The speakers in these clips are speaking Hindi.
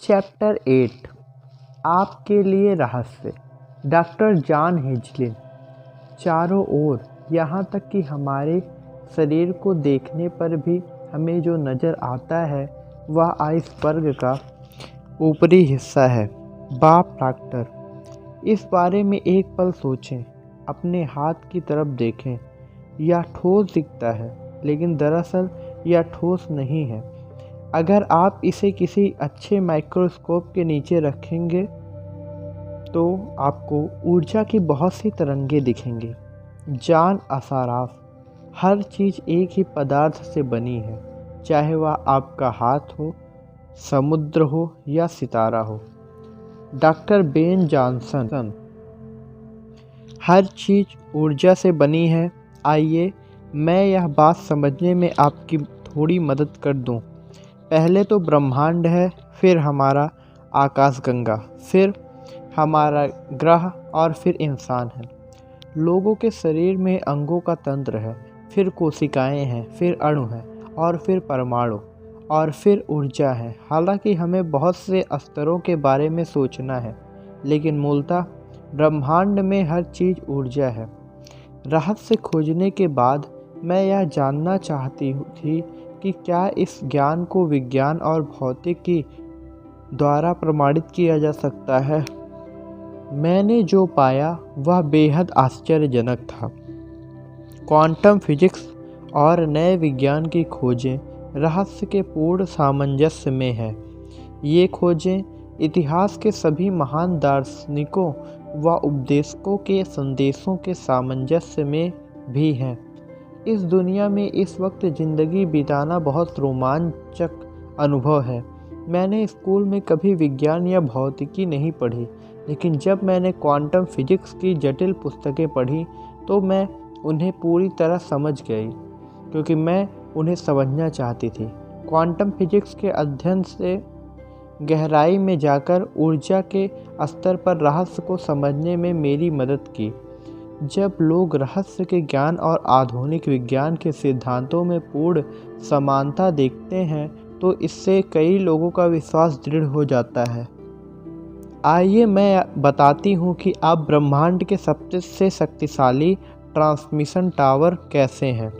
चैप्टर 8 आपके लिए रहस्य। Doctor John Hagelin. चारों ओर, यहाँ तक कि हमारे शरीर को देखने पर भी हमें जो नज़र आता है वह आइसबर्ग का ऊपरी हिस्सा है। बाप डॉक्टर, इस बारे में एक पल सोचें। अपने हाथ की तरफ देखें। यह ठोस दिखता है, लेकिन दरअसल यह ठोस नहीं है। अगर आप इसे किसी अच्छे माइक्रोस्कोप के नीचे रखेंगे तो आपको ऊर्जा की बहुत सी तरंगें दिखेंगी। जान असाराफ, हर चीज़ एक ही पदार्थ से बनी है, चाहे वह आपका हाथ हो, समुद्र हो या सितारा हो। डॉक्टर बेन जॉनसन, हर चीज़ ऊर्जा से बनी है। आइए मैं यह बात समझने में आपकी थोड़ी मदद कर दूं। पहले तो ब्रह्मांड है, फिर हमारा आकाशगंगा, फिर हमारा ग्रह और फिर इंसान है। लोगों के शरीर में अंगों का तंत्र है, फिर कोशिकाएं हैं, फिर अणु हैं और फिर परमाणु और फिर ऊर्जा है। हालांकि हमें बहुत से स्तरों के बारे में सोचना है, लेकिन मूलतः ब्रह्मांड में हर चीज़ ऊर्जा है। रहस्य खोजने के बाद मैं यह जानना चाहती थी कि क्या इस ज्ञान को विज्ञान और भौतिकी द्वारा प्रमाणित किया जा सकता है। मैंने जो पाया वह बेहद आश्चर्यजनक था। क्वांटम फिजिक्स और नए विज्ञान की खोजें रहस्य के पूर्ण सामंजस्य में हैं। ये खोजें इतिहास के सभी महान दार्शनिकों व उपदेशकों के संदेशों के सामंजस्य में भी हैं। इस दुनिया में इस वक्त ज़िंदगी बिताना बहुत रोमांचक अनुभव है। मैंने स्कूल में कभी विज्ञान या भौतिकी नहीं पढ़ी, लेकिन जब मैंने क्वांटम फिजिक्स की जटिल पुस्तकें पढ़ी तो मैं उन्हें पूरी तरह समझ गई, क्योंकि मैं उन्हें समझना चाहती थी। क्वांटम फिजिक्स के अध्ययन से गहराई में जाकर ऊर्जा के स्तर पर रहस्य को समझने में मेरी मदद की। जब लोग रहस्य के ज्ञान और आधुनिक विज्ञान के सिद्धांतों में पूर्ण समानता देखते हैं तो इससे कई लोगों का विश्वास दृढ़ हो जाता है। आइए मैं बताती हूँ कि आप ब्रह्मांड के सबसे शक्तिशाली ट्रांसमिशन टावर कैसे हैं।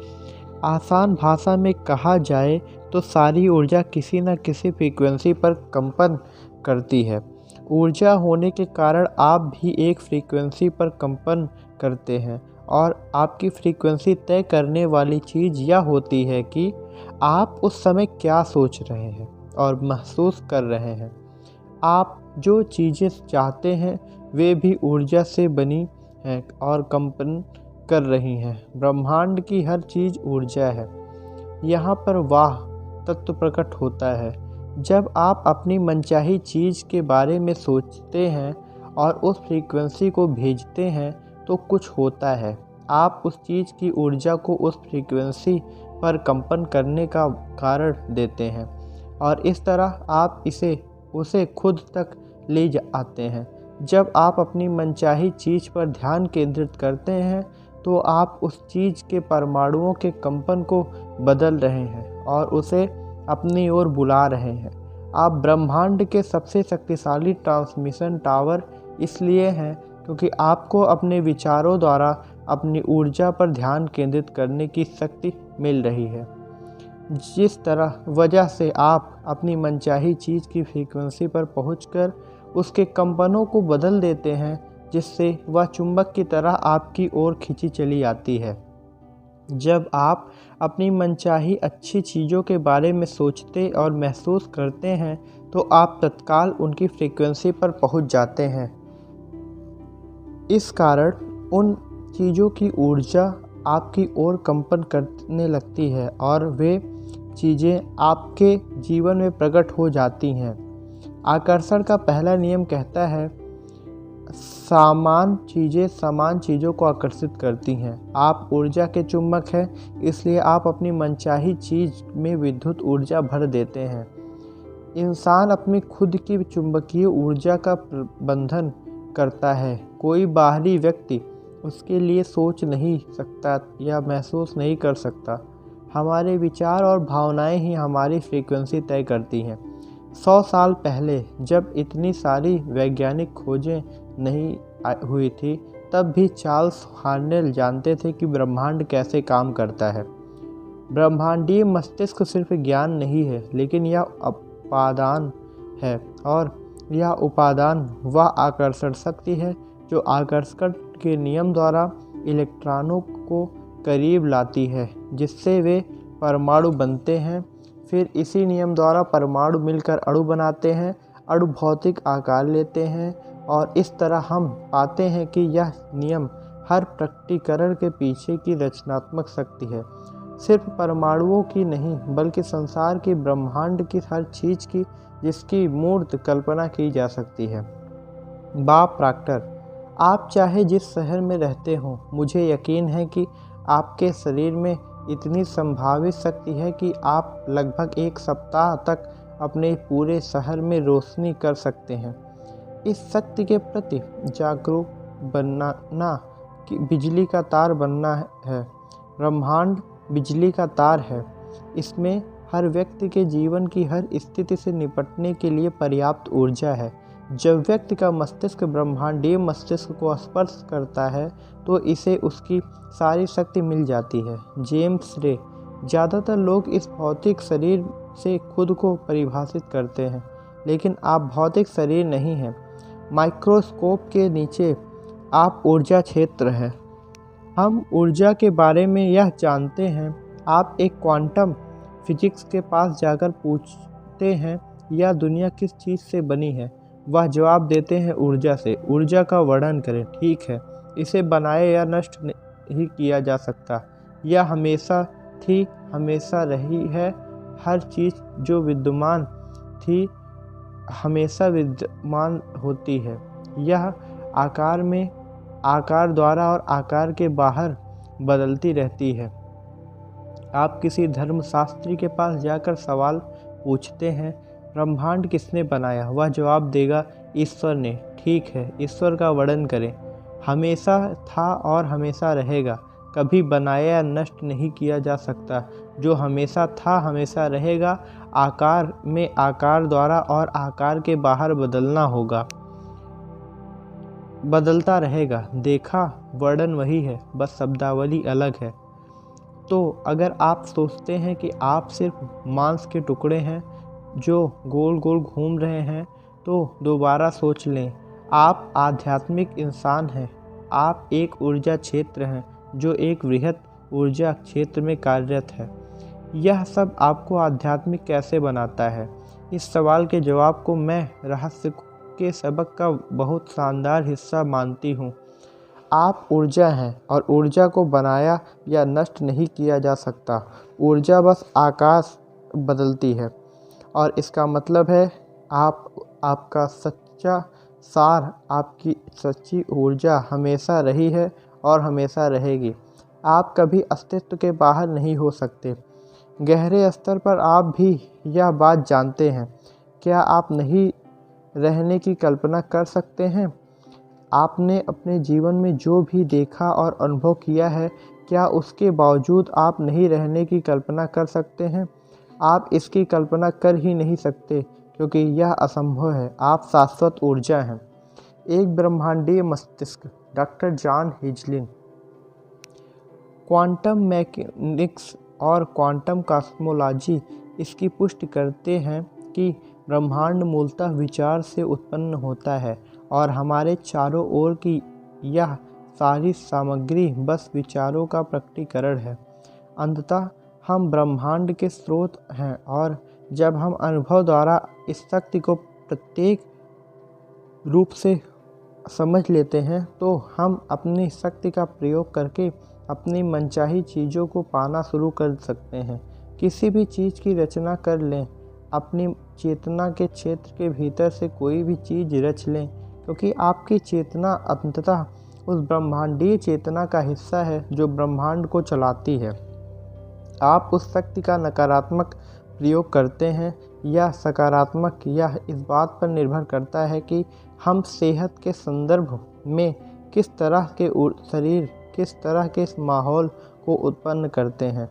आसान भाषा में कहा जाए तो सारी ऊर्जा किसी न किसी फ्रीक्वेंसी पर कंपन करती है। ऊर्जा होने के कारण आप भी एक फ्रीक्वेंसी पर कंपन करते हैं, और आपकी फ्रीक्वेंसी तय करने वाली चीज़ यह होती है कि आप उस समय क्या सोच रहे हैं और महसूस कर रहे हैं। आप जो चीज़ें चाहते हैं वे भी ऊर्जा से बनी हैं और कंपन कर रही हैं। ब्रह्मांड की हर चीज़ ऊर्जा है। यहाँ पर वाह तत्व प्रकट होता है। जब आप अपनी मनचाही चीज़ के बारे में सोचते हैं और उस फ्रीक्वेंसी को भेजते हैं तो कुछ होता है। आप उस चीज़ की ऊर्जा को उस फ्रीक्वेंसी पर कंपन करने का कारण देते हैं, और इस तरह आप उसे खुद तक ले आते हैं। जब आप अपनी मनचाही चीज़ पर ध्यान केंद्रित करते हैं तो आप उस चीज़ के परमाणुओं के कंपन को बदल रहे हैं और उसे अपनी ओर बुला रहे हैं। आप ब्रह्मांड के सबसे शक्तिशाली ट्रांसमिशन टावर इसलिए हैं क्योंकि आपको अपने विचारों द्वारा अपनी ऊर्जा पर ध्यान केंद्रित करने की शक्ति मिल रही है। जिस वजह से आप अपनी मनचाही चीज़ की फ्रीक्वेंसी पर पहुंचकर उसके कंपनों को बदल देते हैं, जिससे वह चुंबक की तरह आपकी ओर खींची चली आती है। जब आप अपनी मनचाही अच्छी चीज़ों के बारे में सोचते और महसूस करते हैं तो आप तत्काल उनकी फ्रीक्वेंसी पर पहुंच जाते हैं। इस कारण उन चीज़ों की ऊर्जा आपकी ओर कंपन करने लगती है और वे चीज़ें आपके जीवन में प्रकट हो जाती हैं। आकर्षण का पहला नियम कहता है समान चीज़ें समान चीज़ों को आकर्षित करती हैं। आप ऊर्जा के चुंबक हैं, इसलिए आप अपनी मनचाही चीज़ में विद्युत ऊर्जा भर देते हैं। इंसान अपनी खुद की चुंबकीय ऊर्जा का प्रबंधन करता है। कोई बाहरी व्यक्ति उसके लिए सोच नहीं सकता या महसूस नहीं कर सकता। हमारे विचार और भावनाएं ही हमारी फ्रीक्वेंसी तय करती हैं। 100 साल पहले जब इतनी सारी वैज्ञानिक खोजें नहीं हुई थी, तब भी चार्ल्स हार्नेल जानते थे कि ब्रह्मांड कैसे काम करता है। ब्रह्मांडीय मस्तिष्क सिर्फ ज्ञान नहीं है, लेकिन यह उपादान है, और यह उपादान वह आकर्षण शक्ति है जो आकर्षण के नियम द्वारा इलेक्ट्रॉनों को करीब लाती है, जिससे वे परमाणु बनते हैं। फिर इसी नियम द्वारा परमाणु मिलकर अणु बनाते हैं, अणु भौतिक आकार लेते हैं, और इस तरह हम पाते हैं कि यह नियम हर प्रकटीकरण के पीछे की रचनात्मक शक्ति है, सिर्फ परमाणुओं की नहीं बल्कि संसार की, ब्रह्मांड की, हर चीज़ की जिसकी मूर्त कल्पना की जा सकती है। बॉब प्रॉक्टर, आप चाहे जिस शहर में रहते हो, मुझे यकीन है कि आपके शरीर में इतनी संभावित शक्ति है कि आप लगभग 1 सप्ताह तक अपने पूरे शहर में रोशनी कर सकते हैं। इस शक्ति के प्रति जागरूक बनना कि बिजली का तार बनना है। ब्रह्मांड बिजली का तार है। इसमें हर व्यक्ति के जीवन की हर स्थिति से निपटने के लिए पर्याप्त ऊर्जा है। जब व्यक्ति का मस्तिष्क ब्रह्मांडीय मस्तिष्क को स्पर्श करता है तो इसे उसकी सारी शक्ति मिल जाती है। जेम्स रे, ज़्यादातर लोग इस भौतिक शरीर से खुद को परिभाषित करते हैं, लेकिन आप भौतिक शरीर नहीं हैं। माइक्रोस्कोप के नीचे आप ऊर्जा क्षेत्र हैं। हम ऊर्जा के बारे में यह जानते हैं। आप एक क्वांटम फिजिक्स के पास जाकर पूछते हैं यह दुनिया किस चीज़ से बनी है, वह जवाब देते हैं ऊर्जा से। ऊर्जा का वर्णन करें। ठीक है, इसे बनाया या नष्ट नहीं किया जा सकता। यह हमेशा थी, हमेशा रही है। हर चीज़ जो विद्यमान थी हमेशा विद्यमान होती है। यह आकार में, आकार द्वारा और आकार के बाहर बदलती रहती है। आप किसी धर्मशास्त्री के पास जाकर सवाल पूछते हैं ब्रह्मांड किसने बनाया, वह जवाब देगा ईश्वर ने। ठीक है, ईश्वर का वर्णन करें। हमेशा था और हमेशा रहेगा, कभी बनाया या नष्ट नहीं किया जा सकता। जो हमेशा था हमेशा रहेगा। आकार में आकार द्वारा और आकार के बाहर बदलना होगा, बदलता रहेगा। देखा, वर्णन वही है, बस शब्दावली अलग है। तो अगर आप सोचते हैं कि आप सिर्फ मांस के टुकड़े हैं जो गोल गोल घूम रहे हैं, तो दोबारा सोच लें। आप आध्यात्मिक इंसान हैं। आप एक ऊर्जा क्षेत्र हैं जो एक वृहद ऊर्जा क्षेत्र में कार्यरत है। यह सब आपको आध्यात्मिक कैसे बनाता है? इस सवाल के जवाब को मैं रहस्य के सबक का बहुत शानदार हिस्सा मानती हूँ। आप ऊर्जा हैं और ऊर्जा को बनाया या नष्ट नहीं किया जा सकता। ऊर्जा बस आकाश बदलती है, और इसका मतलब है आपका सच्चा सार, आपकी सच्ची ऊर्जा हमेशा रही है और हमेशा रहेगी। आप कभी अस्तित्व के बाहर नहीं हो सकते। गहरे स्तर पर आप भी यह बात जानते हैं। क्या आप नहीं रहने की कल्पना कर सकते हैं? आपने अपने जीवन में जो भी देखा और अनुभव किया है, क्या उसके बावजूद आप नहीं रहने की कल्पना कर सकते हैं? आप इसकी कल्पना कर ही नहीं सकते, क्योंकि यह असंभव है। आप शाश्वत ऊर्जा हैं। एक ब्रह्मांडीय मस्तिष्क। Doctor John Hagelin. Quantum mechanics और क्वांटम कॉस्मोलॉजी इसकी पुष्टि करते हैं कि ब्रह्मांड मूलतः विचार से उत्पन्न होता है, और हमारे चारों ओर की यह सारी सामग्री बस विचारों का प्रकटीकरण है। अंततः हम ब्रह्मांड के स्रोत हैं, और जब हम अनुभव द्वारा इस शक्ति को प्रत्येक रूप से समझ लेते हैं, तो हम अपनी शक्ति का प्रयोग करके अपनी मनचाही चीज़ों को पाना शुरू कर सकते हैं। किसी भी चीज़ की रचना कर लें। अपनी चेतना के क्षेत्र के भीतर से कोई भी चीज़ रच लें, क्योंकि आपकी चेतना अंततः उस ब्रह्मांडीय चेतना का हिस्सा है जो ब्रह्मांड को चलाती है। आप उस शक्ति का नकारात्मक प्रयोग करते हैं या सकारात्मक, यह इस बात पर निर्भर करता है कि हम सेहत के संदर्भ में किस तरह के शरीर, किस तरह के माहौल को उत्पन्न करते हैं।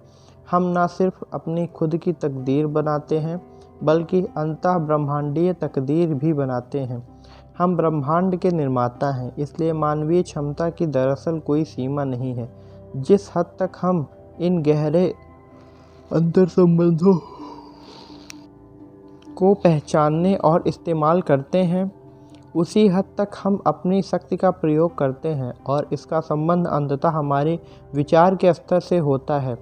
हम न सिर्फ अपनी खुद की तकदीर बनाते हैं, बल्कि अंतः ब्रह्मांडीय तकदीर भी बनाते हैं। हम ब्रह्मांड के निर्माता हैं, इसलिए मानवीय क्षमता की दरअसल कोई सीमा नहीं है। जिस हद तक हम इन गहरे अंतर संबंधों को पहचानने और इस्तेमाल करते हैं, उसी हद तक हम अपनी शक्ति का प्रयोग करते हैं और इसका संबंध अंततः हमारे विचार के स्तर से होता है।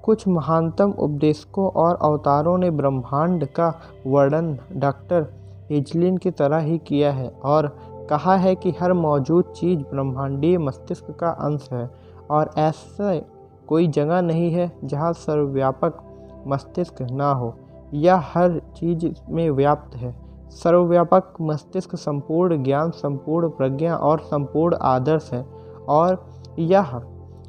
कुछ महानतम उपदेशकों और अवतारों ने ब्रह्मांड का वर्णन डॉक्टर हेजलिन की तरह ही किया है और कहा है कि हर मौजूद चीज़ ब्रह्मांडीय मस्तिष्क का अंश है और ऐसा कोई जगह नहीं है जहाँ सर्वव्यापक मस्तिष्क ना हो या हर चीज़ में व्याप्त है। सर्वव्यापक मस्तिष्क संपूर्ण ज्ञान, संपूर्ण प्रज्ञा और संपूर्ण आदर्श है और यह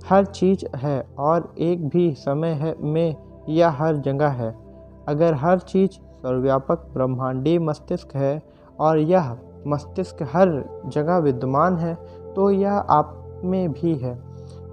हर चीज़ है और एक भी समय है में यह हर जगह है। अगर हर चीज़ सर्वव्यापक ब्रह्मांडीय मस्तिष्क है और यह मस्तिष्क हर जगह विद्यमान है, तो यह आप में भी है।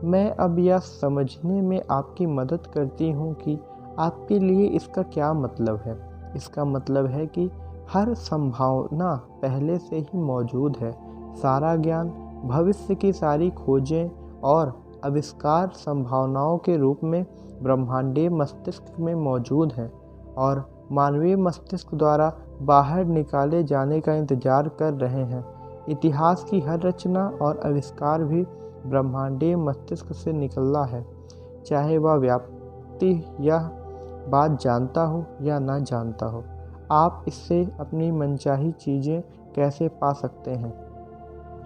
मैं अब यह समझने में आपकी मदद करती हूँ कि आपके लिए इसका क्या मतलब है। इसका मतलब है कि हर संभावना पहले से ही मौजूद है। सारा ज्ञान, भविष्य की सारी खोजें और आविष्कार संभावनाओं के रूप में ब्रह्मांडीय मस्तिष्क में मौजूद हैं और मानवीय मस्तिष्क द्वारा बाहर निकाले जाने का इंतजार कर रहे हैं। इतिहास की हर रचना और आविष्कार भी ब्रह्मांडीय मस्तिष्क से निकला है, चाहे वह व्याप्ति या बात जानता हो या ना जानता हो। आप इससे अपनी मनचाही चीज़ें कैसे पा सकते हैं?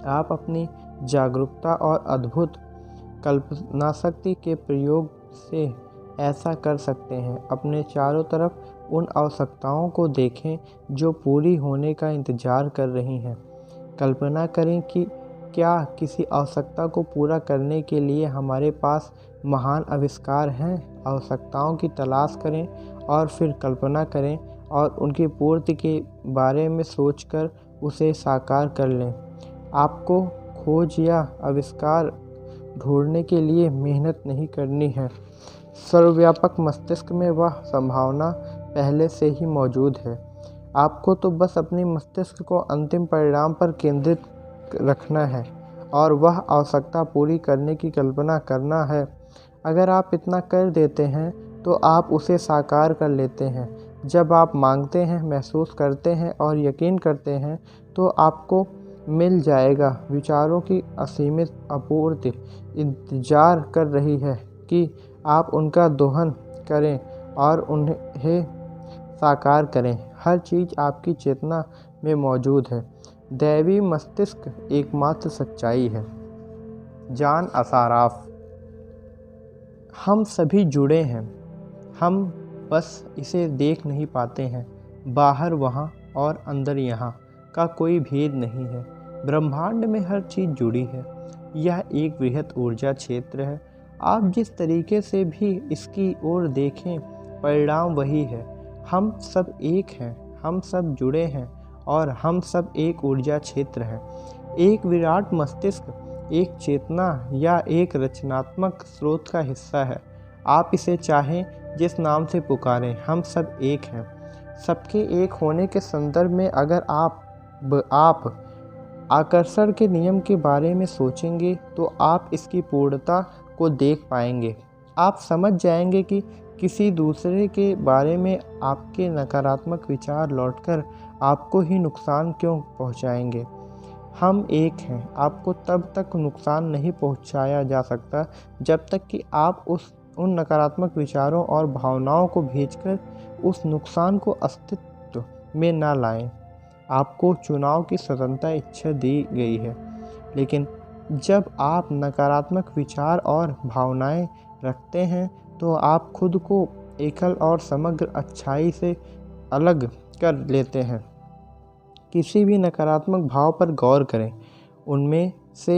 आप अपनी जागरूकता और अद्भुत कल्पना शक्ति के प्रयोग से ऐसा कर सकते हैं। अपने चारों तरफ उन आवश्यकताओं को देखें जो पूरी होने का इंतजार कर रही हैं। कल्पना करें कि क्या किसी आवश्यकता को पूरा करने के लिए हमारे पास महान आविष्कार हैं। आवश्यकताओं की तलाश करें और फिर कल्पना करें और उनकी पूर्ति के बारे में सोचकर उसे साकार कर लें। आपको खोज या आविष्कार ढूंढने के लिए मेहनत नहीं करनी है। सर्वव्यापक मस्तिष्क में वह संभावना पहले से ही मौजूद है। आपको तो बस अपने मस्तिष्क को अंतिम परिणाम पर केंद्रित रखना है और वह आवश्यकता पूरी करने की कल्पना करना है। अगर आप इतना कर देते हैं तो आप उसे साकार कर लेते हैं। जब आप मांगते हैं, महसूस करते हैं और यकीन करते हैं तो आपको मिल जाएगा। विचारों की असीमित आपूर्ति इंतजार कर रही है कि आप उनका दोहन करें और उन्हें साकार करें। हर चीज़ आपकी चेतना में मौजूद है। दैवी मस्तिष्क एकमात्र सच्चाई है। जान असाराफ। हम सभी जुड़े हैं, हम बस इसे देख नहीं पाते हैं। बाहर वहाँ और अंदर यहाँ का कोई भेद नहीं है। ब्रह्मांड में हर चीज़ जुड़ी है। यह एक वृहद ऊर्जा क्षेत्र है। आप जिस तरीके से भी इसकी ओर देखें, परिणाम वही है। हम सब एक हैं, हम सब जुड़े हैं और हम सब एक ऊर्जा क्षेत्र हैं। एक विराट मस्तिष्क एक चेतना या एक रचनात्मक स्रोत का हिस्सा है। आप इसे चाहें जिस नाम से पुकारें, हम सब एक हैं। सबके एक होने के संदर्भ में अगर आप आकर्षण के नियम के बारे में सोचेंगे तो आप इसकी पूर्णता को देख पाएंगे। आप समझ जाएंगे कि किसी दूसरे के बारे में आपके नकारात्मक विचार लौटकर आपको ही नुकसान क्यों पहुंचाएंगे। हम एक हैं। आपको तब तक नुकसान नहीं पहुंचाया जा सकता जब तक कि आप उन नकारात्मक विचारों और भावनाओं को भेजकर उस नुकसान को अस्तित्व में न लाएं। आपको चुनाव की स्वतंत्रता इच्छा दी गई है, लेकिन जब आप नकारात्मक विचार और भावनाएं रखते हैं तो आप खुद को एकल और समग्र अच्छाई से अलग कर लेते हैं। किसी भी नकारात्मक भाव पर गौर करें। उनमें से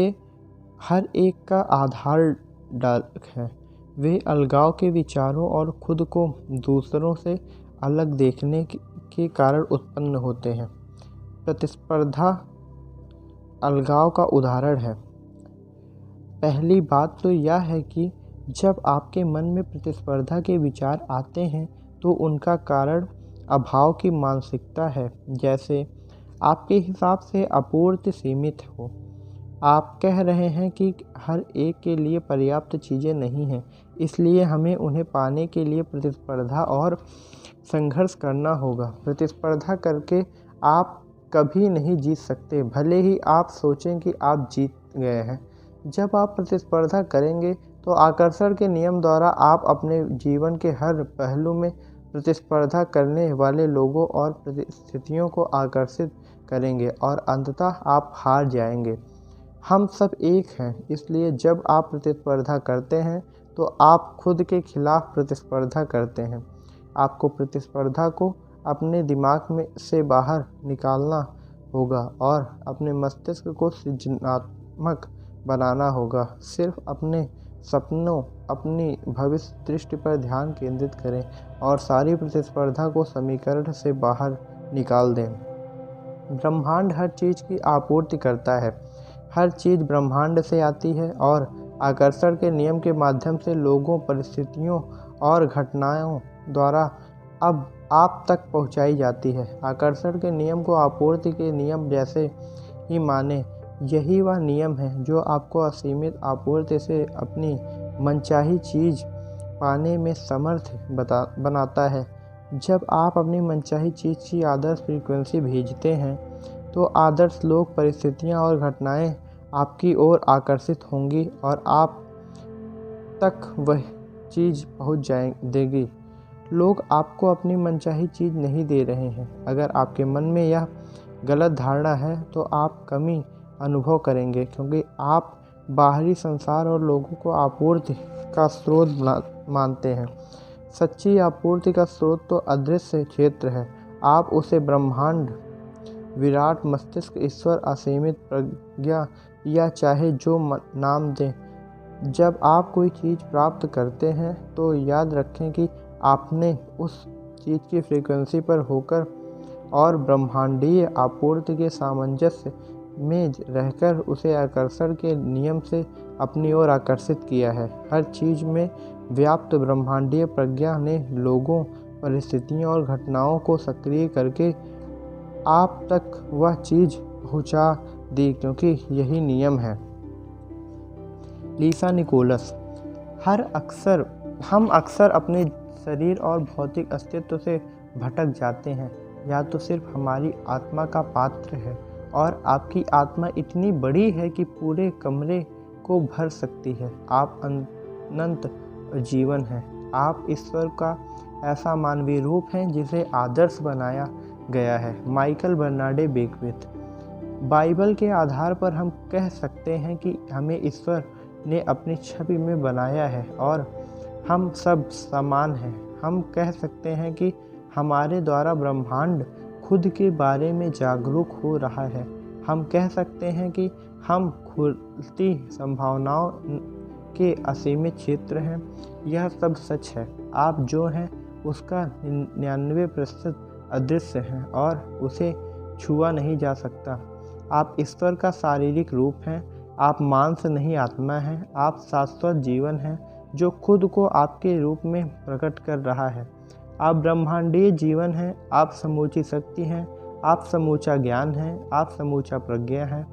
हर एक का आधार डालक है। वे अलगाव के विचारों और खुद को दूसरों से अलग देखने के कारण उत्पन्न होते हैं। प्रतिस्पर्धा अलगाव का उदाहरण है। पहली बात तो यह है कि जब आपके मन में प्रतिस्पर्धा के विचार आते हैं तो उनका कारण अभाव की मानसिकता है, जैसे आपके हिसाब से अपूर्ति सीमित हो। आप कह रहे हैं कि हर एक के लिए पर्याप्त चीज़ें नहीं हैं, इसलिए हमें उन्हें पाने के लिए प्रतिस्पर्धा और संघर्ष करना होगा। प्रतिस्पर्धा करके आप कभी नहीं जीत सकते, भले ही आप सोचें कि आप जीत गए हैं। जब आप प्रतिस्पर्धा करेंगे तो आकर्षण के नियम द्वारा आप अपने जीवन के हर पहलू में प्रतिस्पर्धा करने वाले लोगों और परिस्थितियों को आकर्षित करेंगे और अंततः आप हार जाएंगे। हम सब एक हैं, इसलिए जब आप प्रतिस्पर्धा करते हैं तो आप खुद के खिलाफ प्रतिस्पर्धा करते हैं। आपको प्रतिस्पर्धा को अपने दिमाग में से बाहर निकालना होगा और अपने मस्तिष्क को सृजनात्मक बनाना होगा। सिर्फ अपने सपनों, अपनी भविष्य दृष्टि पर ध्यान केंद्रित करें और सारी प्रतिस्पर्धा को समीकरण से बाहर निकाल दें। ब्रह्मांड हर चीज़ की आपूर्ति करता है। हर चीज़ ब्रह्मांड से आती है और आकर्षण के नियम के माध्यम से लोगों, परिस्थितियों और घटनाओं द्वारा अब आप तक पहुंचाई जाती है। आकर्षण के नियम को आपूर्ति के नियम जैसे ही माने। यही वह नियम है जो आपको असीमित आपूर्ति से अपनी मनचाही चीज़ पाने में समर्थ बनाता है। जब आप अपनी मनचाही चीज़ की आदर्श फ्रीक्वेंसी भेजते हैं तो आदर्श लोग, परिस्थितियाँ और घटनाएं आपकी ओर आकर्षित होंगी और आप तक वह चीज़ पहुंच देगी। लोग आपको अपनी मनचाही चीज़ नहीं दे रहे हैं। अगर आपके मन में यह गलत धारणा है तो आप कमी अनुभव करेंगे, क्योंकि आप बाहरी संसार और लोगों को आपूर्ति का स्रोत मानते हैं। सच्ची आपूर्ति का स्रोत तो अदृश्य क्षेत्र है। आप उसे ब्रह्मांड, विराट मस्तिष्क, ईश्वर, असीमित प्रज्ञा या चाहे जो नाम दें। जब आप कोई चीज़ प्राप्त करते हैं तो याद रखें कि आपने उस चीज़ की फ्रीक्वेंसी पर होकर और ब्रह्मांडीय आपूर्ति के सामंजस्य में रहकर उसे आकर्षण के नियम से अपनी ओर आकर्षित किया है। हर चीज़ में व्याप्त ब्रह्मांडीय प्रज्ञा ने लोगों, परिस्थितियों और घटनाओं को सक्रिय करके आप तक वह चीज़ पहुंचा दी, क्योंकि यही नियम है। लीसा निकोलस। हम अक्सर अपने शरीर और भौतिक अस्तित्व से भटक जाते हैं। या तो सिर्फ हमारी आत्मा का पात्र है और आपकी आत्मा इतनी बड़ी है कि पूरे कमरे को भर सकती है। आप अनंत जीवन हैं। आप ईश्वर का ऐसा मानवीय रूप हैं जिसे आदर्श बनाया गया है। Michael Bernard Beckwith. बाइबल के आधार पर हम कह सकते हैं कि हमें ईश्वर ने अपनी छवि में बनाया है और हम सब समान हैं। हम कह सकते हैं कि हमारे द्वारा ब्रह्मांड खुद के बारे में जागरूक हो रहा है। हम कह सकते हैं कि हम खुलती संभावनाओं के असीमित क्षेत्र हैं। यह सब सच है। आप जो हैं उसका 99% अदृश्य हैं और उसे छुआ नहीं जा सकता। आप ईश्वर का शारीरिक रूप हैं। आप मांस नहीं, आत्मा हैं। आप शाश्वत जीवन हैं जो खुद को आपके रूप में प्रकट कर रहा है। आप ब्रह्मांडीय जीवन हैं। आप समूची शक्ति हैं। आप समूचा ज्ञान हैं। आप समूचा प्रज्ञा हैं।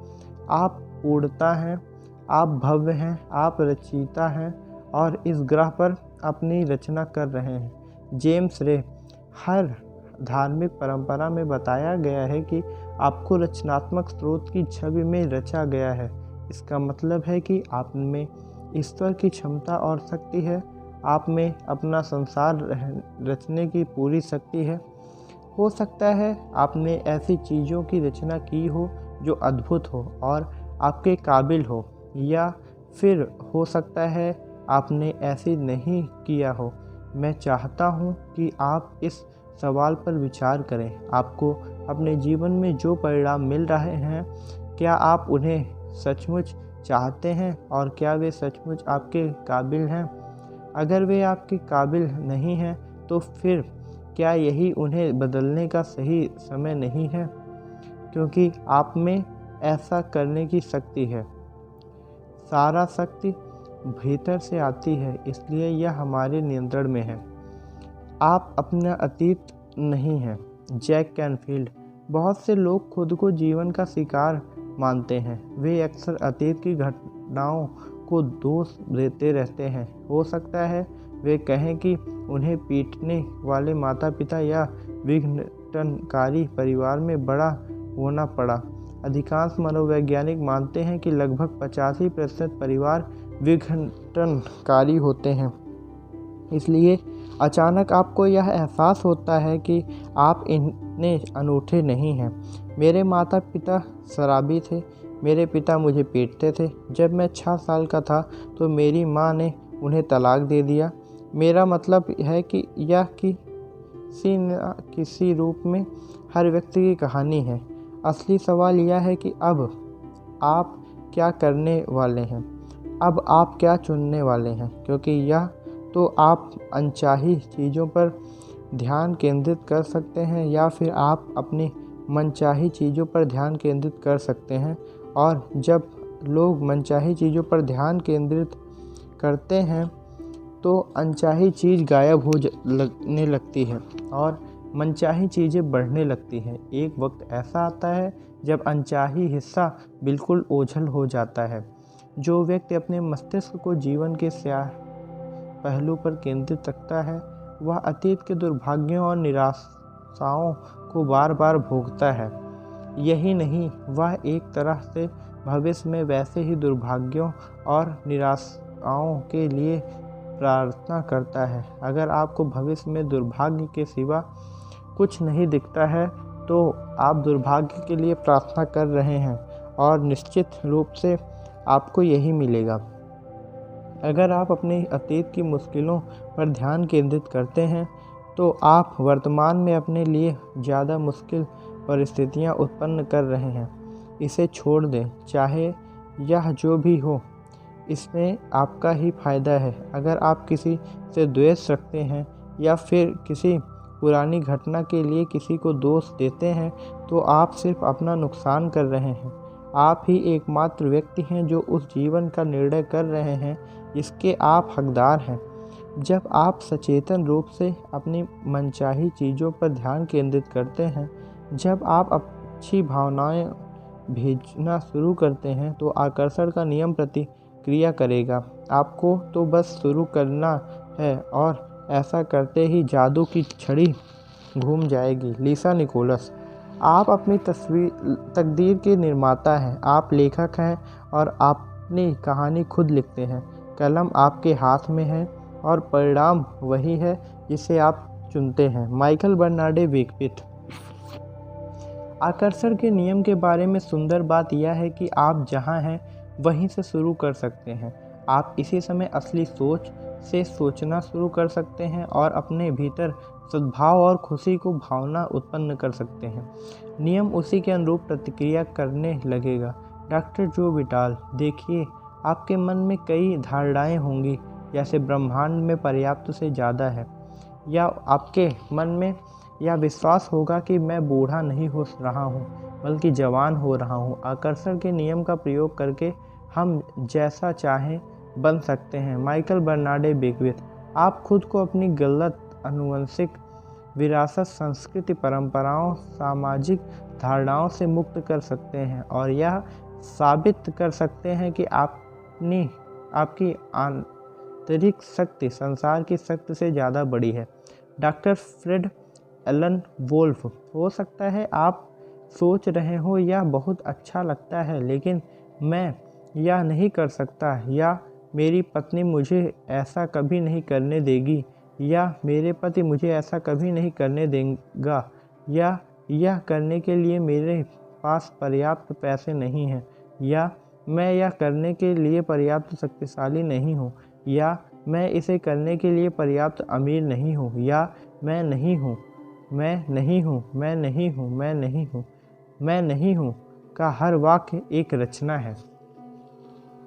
आप पूर्णता हैं। आप भव्य हैं। आप रचयिता हैं और इस ग्रह पर अपनी रचना कर रहे हैं। जेम्स रे। हर धार्मिक परंपरा में बताया गया है कि आपको रचनात्मक स्रोत की छवि में रचा गया है। इसका मतलब है कि आप में ईश्वर की क्षमता और शक्ति है। आप में अपना संसार रचने की पूरी शक्ति है। हो सकता है आपने ऐसी चीज़ों की रचना की हो जो अद्भुत हो और आपके काबिल हो, या फिर हो सकता है आपने ऐसी नहीं किया हो। मैं चाहता हूँ कि आप इस सवाल पर विचार करें। आपको अपने जीवन में जो परिणाम मिल रहे हैं, क्या आप उन्हें सचमुच चाहते हैं और क्या वे सचमुच आपके काबिल हैं? अगर वे आपके काबिल नहीं हैं तो फिर क्या यही उन्हें बदलने का सही समय नहीं है? क्योंकि आप में ऐसा करने की शक्ति है। सारा शक्ति भीतर से आती है, इसलिए यह हमारे नियंत्रण में है। आप अपना अतीत नहीं है। Jack Canfield. बहुत से लोग खुद को जीवन का शिकार मानते हैं। वे अक्सर अतीत की घटनाओं को दोष देते रहते हैं। हो सकता है वे कहें कि उन्हें पीटने वाले माता पिता या विघटनकारी परिवार में बड़ा होना पड़ा। अधिकांश मनोवैज्ञानिक मानते हैं कि लगभग 85% परिवार विघटनकारी होते हैं। इसलिए अचानक आपको यह एहसास होता है कि आप इतने अनूठे नहीं हैं। मेरे माता पिता शराबी थे। मेरे पिता मुझे पीटते थे। जब मैं 6 साल का था तो मेरी माँ ने उन्हें तलाक दे दिया। मेरा मतलब है कि यह किसी न किसी रूप में हर व्यक्ति की कहानी है। असली सवाल यह है कि अब आप क्या करने वाले हैं, अब आप क्या चुनने वाले हैं, क्योंकि यह तो आप अनचाही चीज़ों पर ध्यान केंद्रित कर सकते हैं या फिर आप अपनी मनचाही चीज़ों पर ध्यान केंद्रित कर सकते हैं। और जब लोग मनचाही चीज़ों पर ध्यान केंद्रित करते हैं तो अनचाही चीज़ गायब लगने लगती है और मनचाही चीज़ें बढ़ने लगती हैं। एक वक्त ऐसा आता है जब अनचाही हिस्सा बिल्कुल ओझल हो जाता है। जो व्यक्ति अपने मस्तिष्क को जीवन के स्याह पहलू पर केंद्रित रखता है वह अतीत के दुर्भाग्यों और निराशाओं को बार बार भोगता है। यही नहीं, वह एक तरह से भविष्य में वैसे ही दुर्भाग्यों और निराशाओं के लिए प्रार्थना करता है। अगर आपको भविष्य में दुर्भाग्य के सिवा कुछ नहीं दिखता है तो आप दुर्भाग्य के लिए प्रार्थना कर रहे हैं और निश्चित रूप से आपको यही मिलेगा। अगर आप अपने अतीत की मुश्किलों पर ध्यान केंद्रित करते हैं तो आप वर्तमान में अपने लिए ज़्यादा मुश्किल परिस्थितियां उत्पन्न कर रहे हैं। इसे छोड़ दें, चाहे यह जो भी हो, इसमें आपका ही फायदा है। अगर आप किसी से द्वेष रखते हैं या फिर किसी पुरानी घटना के लिए किसी को दोष देते हैं तो आप सिर्फ अपना नुकसान कर रहे हैं। आप ही एकमात्र व्यक्ति हैं जो उस जीवन का निर्णय कर रहे हैं जिसके आप हकदार हैं। जब आप सचेतन रूप से अपनी मनचाही चीज़ों पर ध्यान केंद्रित करते हैं, जब आप अच्छी भावनाएं भेजना शुरू करते हैं तो आकर्षण का नियम प्रतिक्रिया करेगा। आपको तो बस शुरू करना है और ऐसा करते ही जादू की छड़ी घूम जाएगी। लिसा निकोलस। आप अपनी तकदीर के निर्माता हैं। आप लेखक हैं और अपनी कहानी खुद लिखते हैं। कलम आपके हाथ में है और परिणाम वही है जिसे आप चुनते हैं। Michael Bernard Beckwith. आकर्षण के नियम के बारे में सुंदर बात यह है कि आप जहां हैं वहीं से शुरू कर सकते हैं। आप इसी समय असली सोच से सोचना शुरू कर सकते हैं और अपने भीतर सद्भाव और खुशी को भावना उत्पन्न कर सकते हैं। नियम उसी के अनुरूप प्रतिक्रिया करने लगेगा। डॉक्टर जो विटाल। देखिए, आपके मन में कई धारणाएं होंगी, जैसे ब्रह्मांड में पर्याप्त से ज़्यादा है, या आपके मन में यह विश्वास होगा कि मैं बूढ़ा नहीं हो रहा हूँ बल्कि जवान हो रहा हूँ। आकर्षण के नियम का प्रयोग करके हम जैसा चाहें बन सकते हैं। Michael Bernard Beckwith. आप खुद को अपनी गलत आनुवंशिक विरासत, संस्कृति, परंपराओं, सामाजिक धारणाओं से मुक्त कर सकते हैं और यह साबित कर सकते हैं कि आपकी आंतरिक शक्ति संसार की शक्ति से ज़्यादा बड़ी है। Doctor Fred Alan Wolf. हो सकता है आप सोच रहे हो यह बहुत अच्छा लगता है लेकिन मैं यह नहीं कर सकता, या मेरी पत्नी मुझे ऐसा कभी नहीं करने देगी, या मेरे पति मुझे ऐसा कभी नहीं करने देगा, या यह करने के लिए मेरे पास पर्याप्त पैसे नहीं हैं, या मैं यह करने के लिए पर्याप्त शक्तिशाली नहीं हूँ, या मैं इसे करने के लिए पर्याप्त अमीर नहीं हूँ, या मैं नहीं हूँ, मैं नहीं हूँ, मैं नहीं हूँ, मैं नहीं हूँ, मैं नहीं हूँ का हर वाक्य एक रचना है।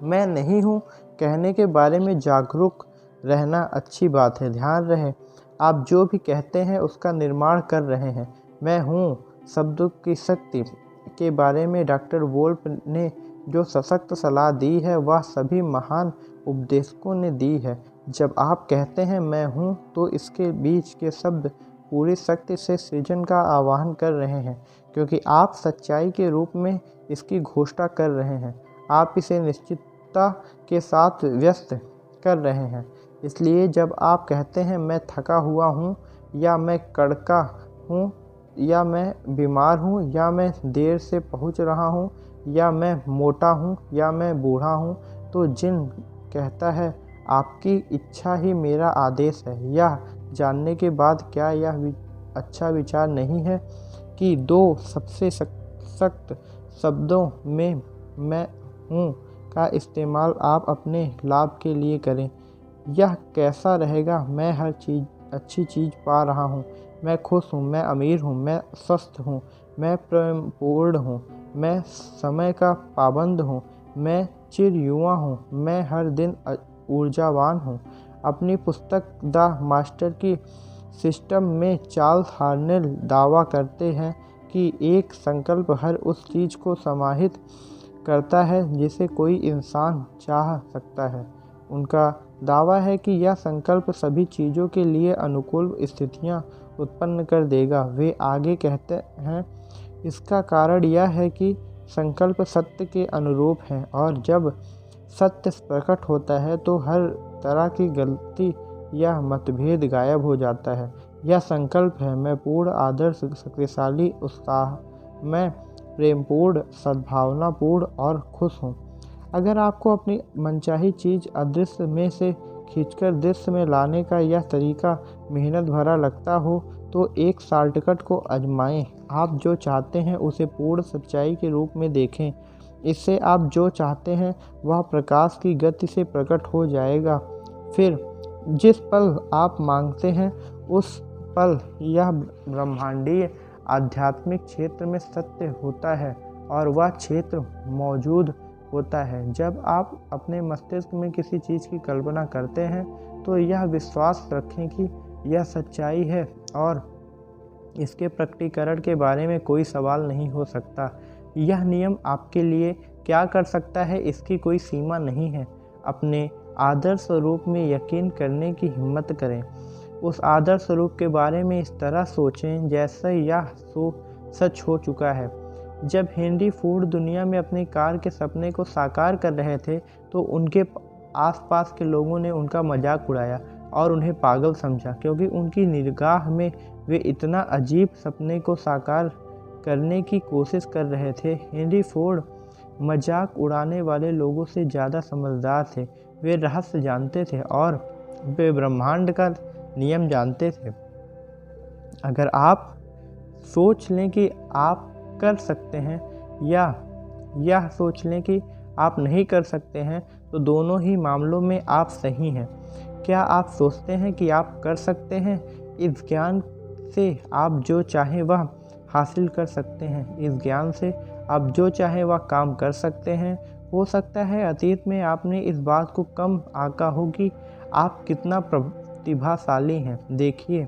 मैं नहीं हूँ कहने के बारे में जागरूक रहना अच्छी बात है। ध्यान रहे, आप जो भी कहते हैं उसका निर्माण कर रहे हैं। मैं हूँ शब्द की शक्ति के बारे में डॉक्टर वोल्फ ने जो सशक्त सलाह दी है वह सभी महान उपदेशकों ने दी है। जब आप कहते हैं मैं हूँ तो इसके बीच के शब्द पूरी शक्ति से सृजन का आह्वान कर रहे हैं, क्योंकि आप सच्चाई के रूप में इसकी घोषणा कर रहे हैं। आप इसे निश्चितता के साथ व्यस्त कर रहे हैं। इसलिए जब आप कहते हैं मैं थका हुआ हूँ, या मैं कड़का हूँ, या मैं बीमार हूँ, या मैं देर से पहुँच रहा हूँ, या मैं मोटा हूँ, या मैं बूढ़ा हूँ, तो जिन कहता है आपकी इच्छा ही मेरा आदेश है। यह जानने के बाद क्या यह अच्छा विचार नहीं है कि दो सबसे सख्त शब्दों में मैं हूँ का इस्तेमाल आप अपने लाभ के लिए करें। यह कैसा रहेगा? मैं हर अच्छी चीज़ पा रहा हूँ, मैं खुश हूँ, मैं अमीर हूँ, मैं स्वस्थ हूँ, मैं प्रेमपूर्ण हूँ, मैं समय का पाबंद हूँ, मैं चिर युवा हूँ, मैं हर दिन ऊर्जावान हूँ। अपनी पुस्तक द मास्टर की सिस्टम में चार्ल्स हार्नेल दावा करते हैं कि एक संकल्प हर उस चीज़ को समाहित करता है जिसे कोई इंसान चाह सकता है। उनका दावा है कि यह संकल्प सभी चीज़ों के लिए अनुकूल स्थितियां उत्पन्न कर देगा। वे आगे कहते हैं, इसका कारण यह है कि संकल्प सत्य के अनुरूप है, और जब सत्य प्रकट होता है तो हर तरह की गलती या मतभेद गायब हो जाता है। यह संकल्प है, मैं पूर्ण आदर्श, शक्तिशाली, उत्साह, मैं प्रेमपूर्ण, सद्भावनापूर्ण और खुश हूँ। अगर आपको अपनी मनचाही चीज़ अदृश्य में से खींचकर दृश्य में लाने का यह तरीका मेहनत भरा लगता हो, तो एक शॉर्टकट को आजमाएं। आप जो चाहते हैं उसे पूर्ण सच्चाई के रूप में देखें। इससे आप जो चाहते हैं वह प्रकाश की गति से प्रकट हो जाएगा। फिर जिस पल आप मांगते हैं उस पल यह ब्रह्मांडीय आध्यात्मिक क्षेत्र में सत्य होता है, और वह क्षेत्र मौजूद होता है। जब आप अपने मस्तिष्क में किसी चीज़ की कल्पना करते हैं तो यह विश्वास रखें कि यह सच्चाई है और इसके प्रकटीकरण के बारे में कोई सवाल नहीं हो सकता। यह नियम आपके लिए क्या कर सकता है इसकी कोई सीमा नहीं है। अपने आदर्श रूप में यकीन करने की हिम्मत करें। उस आदर्श रूप के बारे में इस तरह सोचें जैसे यह सच हो चुका है। जब हेनरी फोर्ड दुनिया में अपनी कार के सपने को साकार कर रहे थे तो उनके आसपास के लोगों ने उनका मजाक उड़ाया और उन्हें पागल समझा, क्योंकि उनकी निगाह में वे इतना अजीब सपने को साकार करने की कोशिश कर रहे थे। हेनरी फोर्ड मजाक उड़ाने वाले लोगों से ज़्यादा समझदार थे। वे रहस्य जानते थे और वे ब्रह्मांड का नियम जानते थे। अगर आप सोच लें कि आप कर सकते हैं या यह सोच लें कि आप नहीं कर सकते हैं, तो दोनों ही मामलों में आप सही हैं। क्या आप सोचते हैं कि आप कर सकते हैं? इस ज्ञान से आप जो चाहें वह हासिल कर सकते हैं। इस ज्ञान से आप जो चाहें वह काम कर सकते हैं। हो सकता है अतीत में आपने इस बात को कम आंका हो कि आप कितना प्रतिभाशाली हैं। देखिए,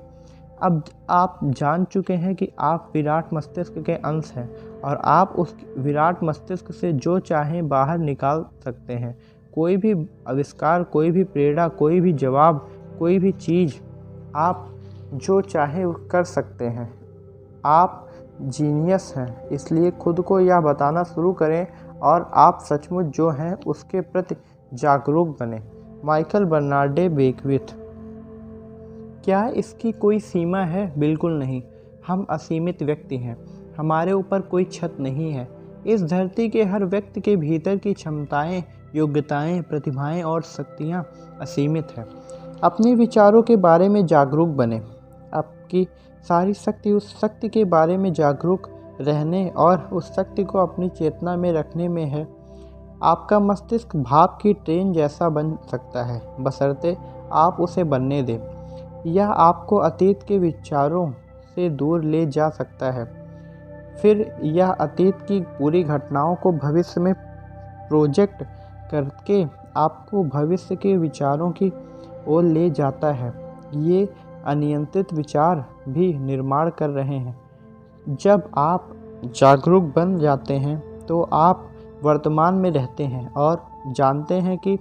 अब आप जान चुके हैं कि आप विराट मस्तिष्क के अंश हैं और आप उस विराट मस्तिष्क से जो चाहें बाहर निकाल सकते हैं। कोई भी आविष्कार, कोई भी प्रेरणा, कोई भी जवाब, कोई भी चीज़ आप जो चाहें कर सकते हैं। आप जीनियस हैं, इसलिए खुद को यह बताना शुरू करें और आप सचमुच जो हैं उसके प्रति जागरूक बने। Michael Bernard Beckwith. क्या इसकी कोई सीमा है? बिल्कुल नहीं। हम असीमित व्यक्ति हैं। हमारे ऊपर कोई छत नहीं है। इस धरती के हर व्यक्ति के भीतर की क्षमताएं, योग्यताएं, प्रतिभाएं और शक्तियां असीमित हैं। अपने विचारों के बारे में जागरूक बने। आपकी सारी शक्ति उस शक्ति के बारे में जागरूक रहने और उस शक्ति को अपनी चेतना में रखने में है। आपका मस्तिष्क भाप की ट्रेन जैसा बन सकता है, बशर्ते आप उसे बनने दें। यह आपको अतीत के विचारों से दूर ले जा सकता है। फिर यह अतीत की पूरी घटनाओं को भविष्य में प्रोजेक्ट करके आपको भविष्य के विचारों की ओर ले जाता है। ये अनियंत्रित विचार भी निर्माण कर रहे हैं। जब आप जागरूक बन जाते हैं तो आप वर्तमान में रहते हैं और जानते हैं कि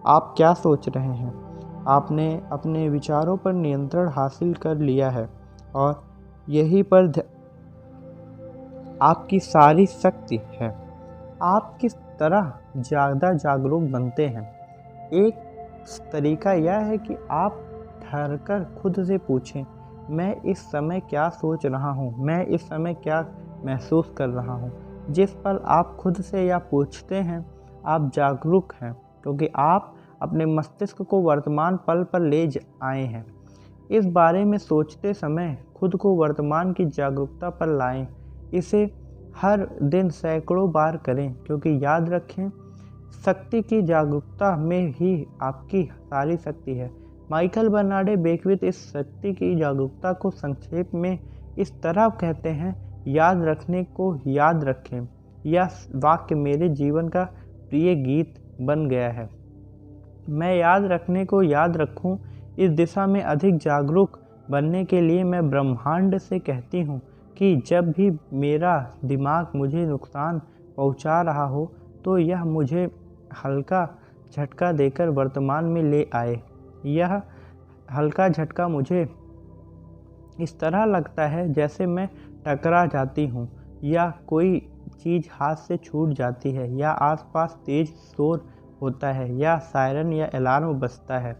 आप क्या सोच रहे हैं। आपने अपने विचारों पर नियंत्रण हासिल कर लिया है और यही पर आपकी सारी शक्ति है। आप किस तरह ज़्यादा जागरूक बनते हैं? एक तरीका यह है कि आप ठहरकर खुद से पूछें, मैं इस समय क्या सोच रहा हूँ, मैं इस समय क्या महसूस कर रहा हूँ। जिस पल आप खुद से यह पूछते हैं, आप जागरूक हैं, क्योंकि आप अपने मस्तिष्क को वर्तमान पल पर ले आए हैं। इस बारे में सोचते समय खुद को वर्तमान की जागरूकता पर लाएं। इसे हर दिन सैकड़ों बार करें, क्योंकि याद रखें, शक्ति की जागरूकता में ही आपकी सारी शक्ति है। माइकल बर्नार्डे बेकविथ इस शक्ति की जागरूकता को संक्षेप में इस तरह कहते हैं, याद रखने को याद रखें। यह वाक्य मेरे जीवन का प्रिय गीत बन गया है। मैं याद रखने को याद रखूं, इस दिशा में अधिक जागरूक बनने के लिए मैं ब्रह्मांड से कहती हूँ कि जब भी मेरा दिमाग मुझे नुकसान पहुँचा रहा हो, तो यह मुझे हल्का झटका देकर वर्तमान में ले आए। यह हल्का झटका मुझे इस तरह लगता है जैसे मैं टकरा जाती हूँ, या कोई चीज़ हाथ से छूट जाती है, या आसपास तेज शोर होता है, या सायरन या अलार्म बजता है।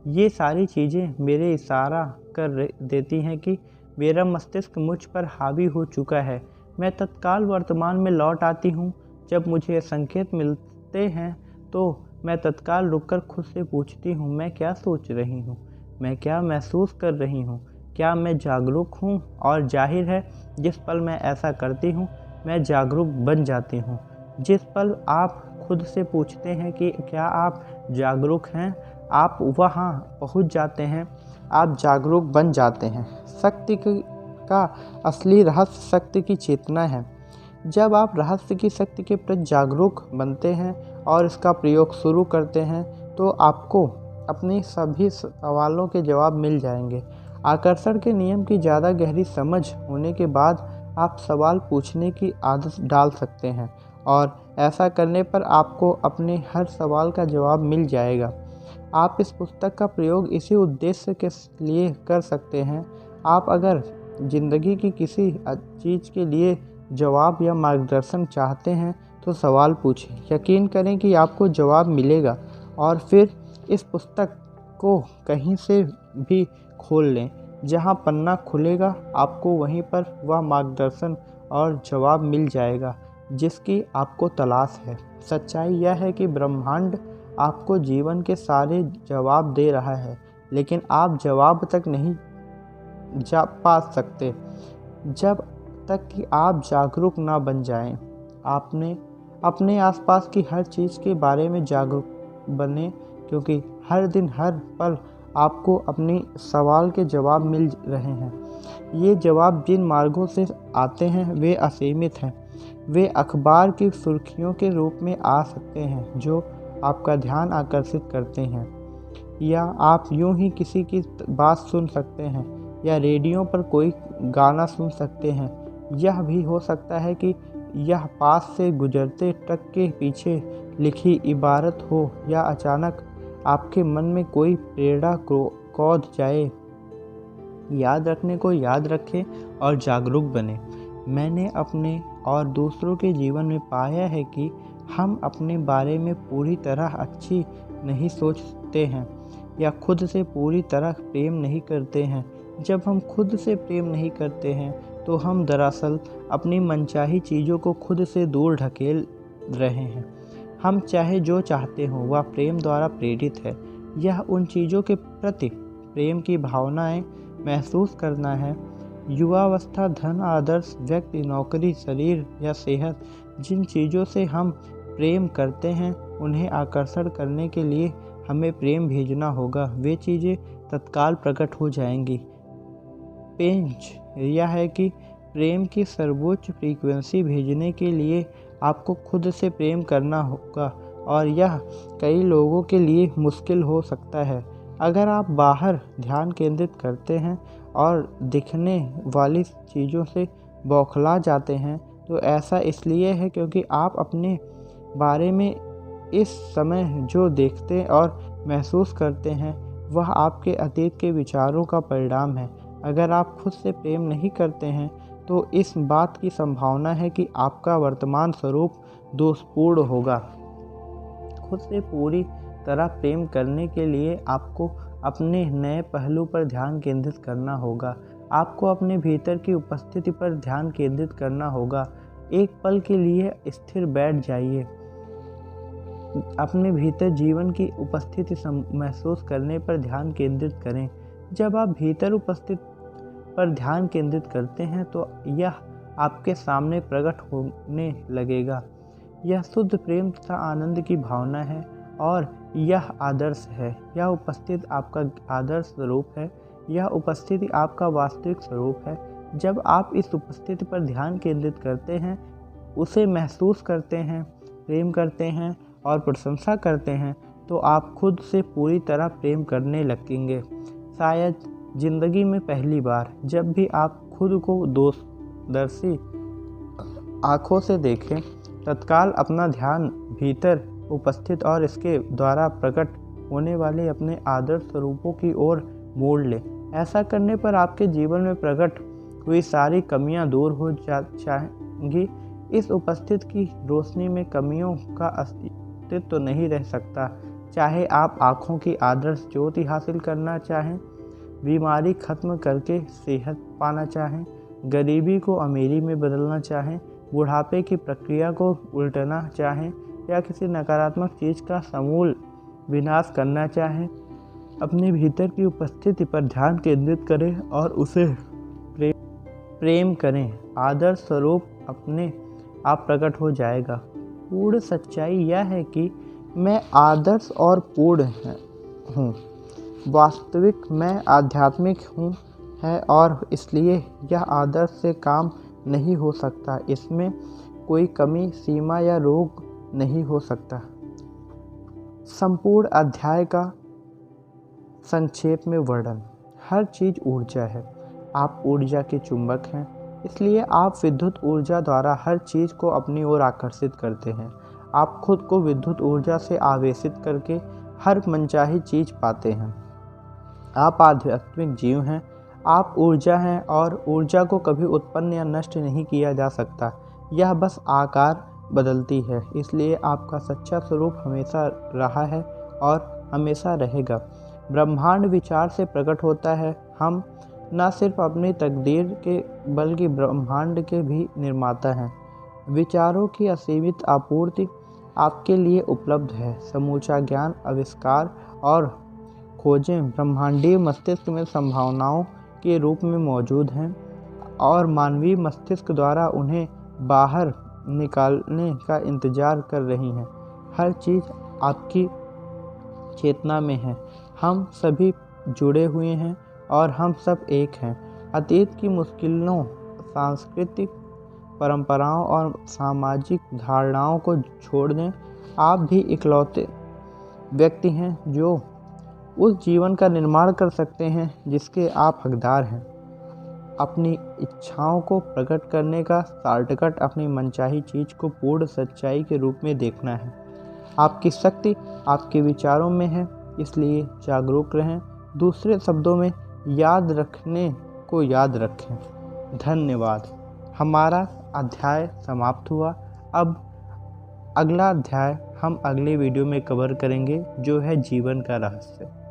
ये सारी चीज़ें मेरे इशारा कर देती हैं कि मेरा मस्तिष्क मुझ पर हावी हो चुका है। मैं तत्काल वर्तमान में लौट आती हूँ। जब मुझे संकेत मिलते हैं तो मैं तत्काल रुककर खुद से पूछती हूँ, मैं क्या सोच रही हूँ, मैं क्या महसूस कर रही हूँ, क्या मैं जागरूक हूँ? और जाहिर है, जिस पल मैं ऐसा करती हूँ, मैं जागरूक बन जाती हूँ। जिस पल आप खुद से पूछते हैं कि क्या आप जागरूक हैं, आप वहाँ पहुँच जाते हैं, आप जागरूक बन जाते हैं। शक्ति का असली रहस्य शक्ति की चेतना है। जब आप रहस्य की शक्ति के प्रति जागरूक बनते हैं और इसका प्रयोग शुरू करते हैं, तो आपको अपने सभी सवालों के जवाब मिल जाएंगे। आकर्षण के नियम की ज़्यादा गहरी समझ होने के बाद आप सवाल पूछने की आदत डाल सकते हैं, और ऐसा करने पर आपको अपने हर सवाल का जवाब मिल जाएगा। आप इस पुस्तक का प्रयोग इसी उद्देश्य के लिए कर सकते हैं। आप अगर ज़िंदगी की किसी चीज़ के लिए जवाब या मार्गदर्शन चाहते हैं, तो सवाल पूछें। यकीन करें कि आपको जवाब मिलेगा, और फिर इस पुस्तक को कहीं से भी खोल लें। जहां पन्ना खुलेगा, आपको वहीं पर वह मार्गदर्शन और जवाब मिल जाएगा जिसकी आपको तलाश है। सच्चाई यह है कि ब्रह्मांड आपको जीवन के सारे जवाब दे रहा है, लेकिन आप जवाब तक नहीं जा पा सकते जब तक कि आप जागरूक ना बन जाएं। आपने अपने आसपास की हर चीज़ के बारे में जागरूक बने, क्योंकि हर दिन हर पल आपको अपनी सवाल के जवाब मिल रहे हैं। ये जवाब जिन मार्गों से आते हैं वे असीमित हैं। वे अखबार की सुर्खियों के रूप में आ सकते हैं जो आपका ध्यान आकर्षित करते हैं, या आप यूं ही किसी की बात सुन सकते हैं, या रेडियो पर कोई गाना सुन सकते हैं। यह भी हो सकता है कि यह पास से गुजरते ट्रक के पीछे लिखी इबारत हो, या अचानक आपके मन में कोई प्रेरणा कौंध जाए। याद रखने को याद रखें और जागरूक बने। मैंने अपने और दूसरों के जीवन में पाया है कि हम अपने बारे में पूरी तरह अच्छी नहीं सोचते हैं, या खुद से पूरी तरह प्रेम नहीं करते हैं। जब हम खुद से प्रेम नहीं करते हैं, तो हम दरअसल अपनी मनचाही चीज़ों को खुद से दूर ढकेल रहे हैं। हम चाहे जो चाहते हों, वह प्रेम द्वारा प्रेरित है। यह उन चीज़ों के प्रति प्रेम की भावनाएं महसूस करना है। युवावस्था, धन, आदर्श, व्यक्ति, नौकरी, शरीर या सेहत, जिन चीज़ों से हम प्रेम करते हैं, उन्हें आकर्षण करने के लिए हमें प्रेम भेजना होगा। वे चीज़ें तत्काल प्रकट हो जाएंगी। पेंच यह है कि प्रेम की सर्वोच्च फ्रीक्वेंसी भेजने के लिए आपको खुद से प्रेम करना होगा, और यह कई लोगों के लिए मुश्किल हो सकता है। अगर आप बाहर ध्यान केंद्रित करते हैं और दिखने वाली चीज़ों से बौखला जाते हैं, तो ऐसा इसलिए है क्योंकि आप अपने बारे में इस समय जो देखते और महसूस करते हैं, वह आपके अतीत के विचारों का परिणाम है। अगर आप खुद से प्रेम नहीं करते हैं तो इस बात की संभावना है कि आपका वर्तमान स्वरूप दोषपूर्ण होगा। खुद से पूरी तरह प्रेम करने के लिए आपको अपने नए पहलू पर ध्यान केंद्रित करना होगा। आपको अपने भीतर की उपस्थिति पर ध्यान केंद्रित करना होगा। एक पल के लिए स्थिर बैठ जाइए। अपने भीतर जीवन की उपस्थिति महसूस करने पर ध्यान केंद्रित करें। जब आप भीतर उपस्थित पर ध्यान केंद्रित करते हैं तो यह आपके सामने प्रकट होने लगेगा। यह शुद्ध प्रेम तथा आनंद की भावना है और यह आदर्श है। यह उपस्थिति आपका आदर्श स्वरूप है। यह उपस्थिति आपका वास्तविक स्वरूप है। जब आप इस उपस्थिति पर ध्यान केंद्रित करते हैं, उसे महसूस करते हैं, प्रेम करते हैं और प्रशंसा करते हैं, तो आप खुद से पूरी तरह प्रेम करने लगेंगे। शायद जिंदगी में पहली बार जब भी आप खुद को दोषदर्शी आँखों से देखें, तत्काल अपना ध्यान भीतर उपस्थित और इसके द्वारा प्रकट होने वाले अपने आदर्श स्वरूपों की ओर मोड़ लें। ऐसा करने पर आपके जीवन में प्रकट हुई सारी कमियां दूर हो जाएंगी। इस उपस्थित की रोशनी में कमियों का अस्तित्व तो नहीं रह सकता। चाहे आप आँखों की आदर्श ज्योति हासिल करना चाहें, बीमारी खत्म करके सेहत पाना चाहें, गरीबी को अमीरी में बदलना चाहें, बुढ़ापे की प्रक्रिया को उल्टना चाहें या किसी नकारात्मक चीज़ का समूल विनाश करना चाहें, अपने भीतर की उपस्थिति पर ध्यान केंद्रित करें और उसे प्रेम करें। आदर्श स्वरूप अपने आप प्रकट हो जाएगा। पूर्ण सच्चाई यह है कि मैं आदर्श और पूर्ण हूँ। वास्तविक मैं आध्यात्मिक हूँ है और इसलिए यह आदर्श से काम नहीं हो सकता। इसमें कोई कमी, सीमा या रोग नहीं हो सकता। संपूर्ण अध्याय का संक्षेप में वर्णन। हर चीज़ ऊर्जा है। आप ऊर्जा के चुंबक हैं, इसलिए आप विद्युत ऊर्जा द्वारा हर चीज़ को अपनी ओर आकर्षित करते हैं। आप खुद को विद्युत ऊर्जा से आवेशित करके हर मनचाही चीज़ पाते हैं। आप आध्यात्मिक जीव हैं। आप ऊर्जा हैं और ऊर्जा को कभी उत्पन्न या नष्ट नहीं किया जा सकता। यह बस आकार बदलती है। इसलिए आपका सच्चा स्वरूप हमेशा रहा है और हमेशा रहेगा। ब्रह्मांड विचार से प्रकट होता है। हम न सिर्फ अपनी तकदीर के बल्कि ब्रह्मांड के भी निर्माता हैं। विचारों की असीमित आपूर्ति आपके लिए उपलब्ध है। समूचा ज्ञान, आविष्कार और खोजें ब्रह्मांडीय मस्तिष्क में संभावनाओं के रूप में मौजूद हैं और मानवीय मस्तिष्क द्वारा उन्हें बाहर निकालने का इंतजार कर रही हैं। हर चीज़ आपकी चेतना में है। हम सभी जुड़े हुए हैं और हम सब एक हैं। अतीत की मुश्किलों, सांस्कृतिक परंपराओं और सामाजिक धारणाओं को छोड़ दें। आप भी इकलौते व्यक्ति हैं जो उस जीवन का निर्माण कर सकते हैं जिसके आप हकदार हैं। अपनी इच्छाओं को प्रकट करने का शॉर्टकट अपनी मनचाही चीज़ को पूर्ण सच्चाई के रूप में देखना है। आपकी शक्ति आपके विचारों में है, इसलिए जागरूक रहें। दूसरे शब्दों में, याद रखने को याद रखें। धन्यवाद। हमारा अध्याय समाप्त हुआ। अब अगला अध्याय हम अगले वीडियो में कवर करेंगे, जो है जीवन का रहस्य।